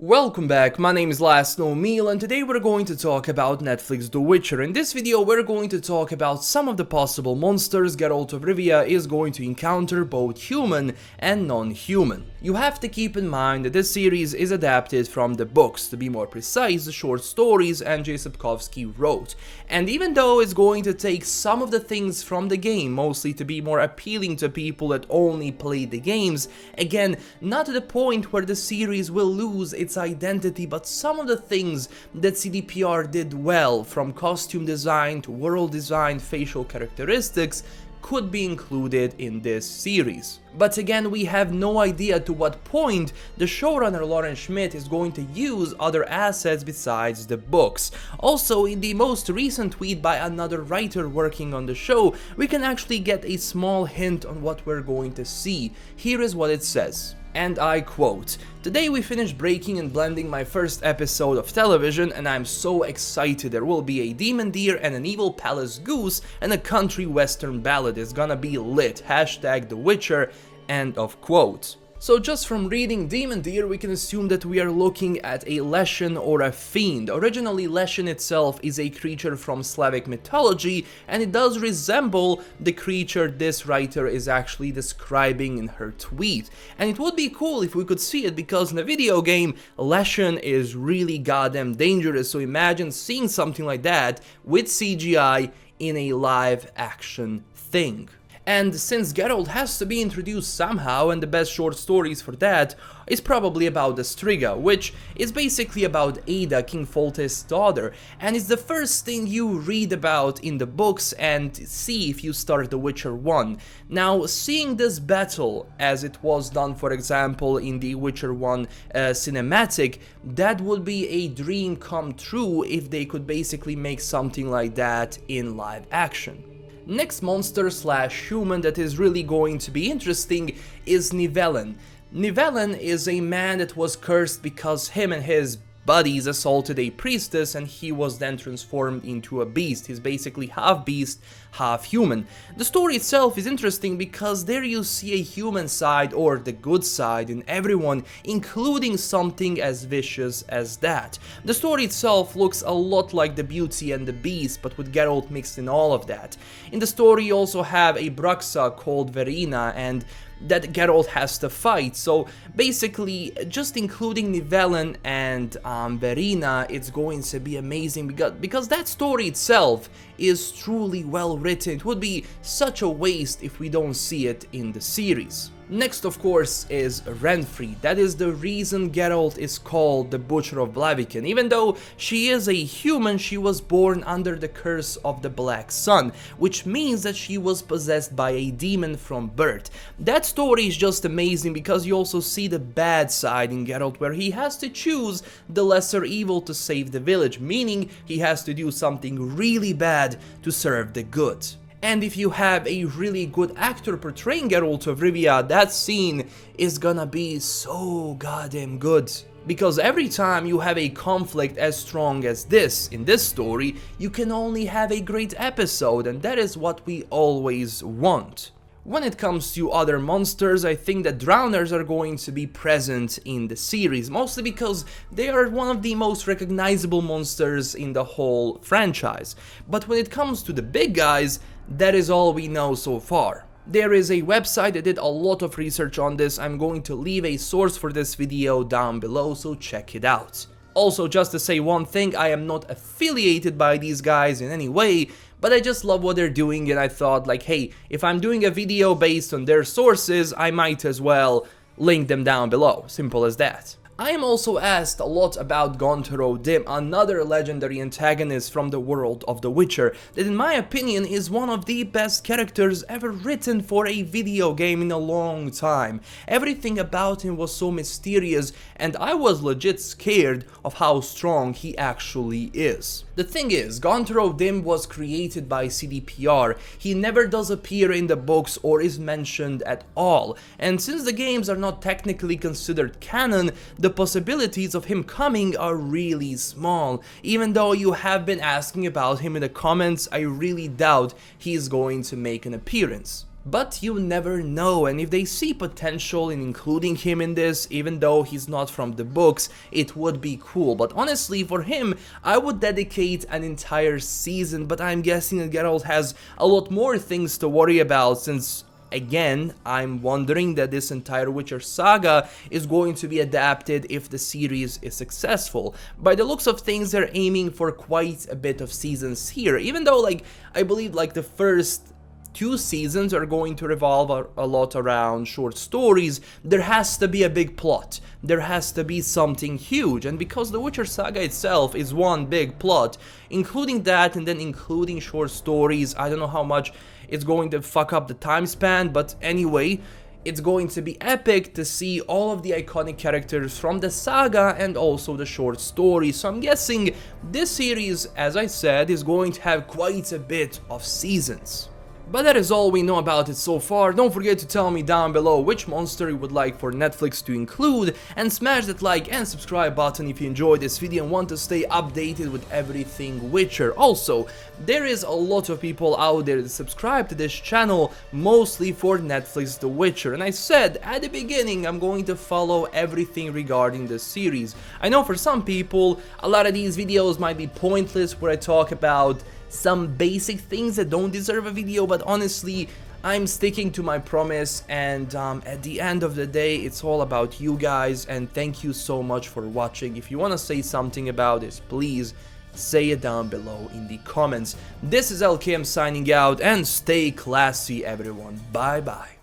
Welcome back, my name is LastKnownMeal and today we're going to talk about Netflix The Witcher. In this video we're going to talk about some of the possible monsters Geralt of Rivia is going to encounter, both human and non-human. You have to keep in mind that this series is adapted from the books, to be more precise, the short stories Andrzej Sapkowski wrote. And even though it's going to take some of the things from the game, mostly to be more appealing to people that only play the games, again, not to the point where the series will lose its identity, but some of the things that CDPR did well, from costume design to world design, facial characteristics, could be included in this series. But again, we have no idea to what point the showrunner Lauren Schmidt is going to use other assets besides the books. Also, in the most recent tweet by another writer working on the show, we can actually get a small hint on what we're going to see. Here is what it says. And I quote, "Today we finished breaking and blending my first episode of television and I'm so excited. There will be a demon deer and an evil palace goose and a country western ballad. It's gonna be lit. Hashtag The Witcher." End of quote. So just from reading Demon Deer, we can assume that we are looking at a Leshen or a fiend. Originally, Leshen itself is a creature from Slavic mythology, and it does resemble the creature this writer is actually describing in her tweet. And it would be cool if we could see it, because in the video game, Leshen is really goddamn dangerous, so imagine seeing something like that with CGI in a live action thing. And since Geralt has to be introduced somehow, and the best short stories for that is probably about the Striga, which is basically about Ada, King Foltest's daughter, and it's the first thing you read about in the books and see if you start The Witcher 1. Now, seeing this battle as it was done, for example, in the Witcher 1 cinematic, that would be a dream come true if they could basically make something like that in live action. Next monster slash human that is really going to be interesting is Nivellen. Nivellen is a man that was cursed because him and his buddies assaulted a priestess and he was then transformed into a beast. He's basically half beast, half human. The story itself is interesting because there you see a human side, or the good side, in everyone, including something as vicious as that. The story itself looks a lot like the Beauty and the Beast, but with Geralt mixed in all of that. In the story you also have a Bruxa called Verina, and that Geralt has to fight. So basically, just including Nivellen and Verina, it's going to be amazing because that story itself is truly well written. It would be such a waste if we don't see it in the series. Next, of course, is Renfri. That is the reason Geralt is called the Butcher of Blaviken. Even though she is a human, she was born under the curse of the Black Sun, which means that she was possessed by a demon from birth. That story is just amazing because you also see the bad side in Geralt, where he has to choose the lesser evil to save the village, meaning he has to do something really bad to serve the good. And if you have a really good actor portraying Geralt of Rivia, that scene is gonna be so goddamn good. Because every time you have a conflict as strong as this in this story, you can only have a great episode, and that is what we always want. When it comes to other monsters, I think that drowners are going to be present in the series, mostly because they are one of the most recognizable monsters in the whole franchise. But when it comes to the big guys, that is all we know so far. There is a website that did a lot of research on this. I'm going to leave a source for this video down below, so check it out. Also, just to say one thing, I am not affiliated by these guys in any way, but I just love what they're doing, and I thought, like, hey, if I'm doing a video based on their sources, I might as well link them down below. Simple as that. I am also asked a lot about Gaunter O Dimm, another legendary antagonist from the world of The Witcher, that in my opinion is one of the best characters ever written for a video game in a long time. Everything about him was so mysterious, and I was legit scared of how strong he actually is. The thing is, Gaunter O Dimm was created by CDPR. He never does appear in the books or is mentioned at all, and since the games are not technically considered canon, the possibilities of him coming are really small. Even though you have been asking about him in the comments, I really doubt he's going to make an appearance. But you never know, and if they see potential in including him in this, even though he's not from the books, it would be cool. But honestly, for him, I would dedicate an entire season, but I'm guessing that Geralt has a lot more things to worry about, since again, I'm wondering that this entire Witcher saga is going to be adapted if the series is successful. By the looks of things, they're aiming for quite a bit of seasons here, even though, like, I believe, like, the first 2 seasons are going to revolve a lot around short stories. There has to be a big plot. There has to be something huge, and because the Witcher saga itself is one big plot, including that and then including short stories, I don't know how much it's going to fuck up the time span, but anyway, it's going to be epic to see all of the iconic characters from the saga and also the short stories. So I'm guessing this series, as I said, is going to have quite a bit of seasons. But that is all we know about it so far. Don't forget to tell me down below which monster you would like for Netflix to include, and smash that like and subscribe button if you enjoyed this video and want to stay updated with everything Witcher. Also, there is a lot of people out there that subscribe to this channel mostly for Netflix The Witcher, and I said at the beginning I'm going to follow everything regarding this series. I know for some people a lot of these videos might be pointless, where I talk about some basic things that don't deserve a video, but honestly, I'm sticking to my promise, and at the end of the day, it's all about you guys, and thank you so much for watching. If you want to say something about this, please say it down below in the comments. This is LKM signing out, and stay classy, everyone. Bye bye.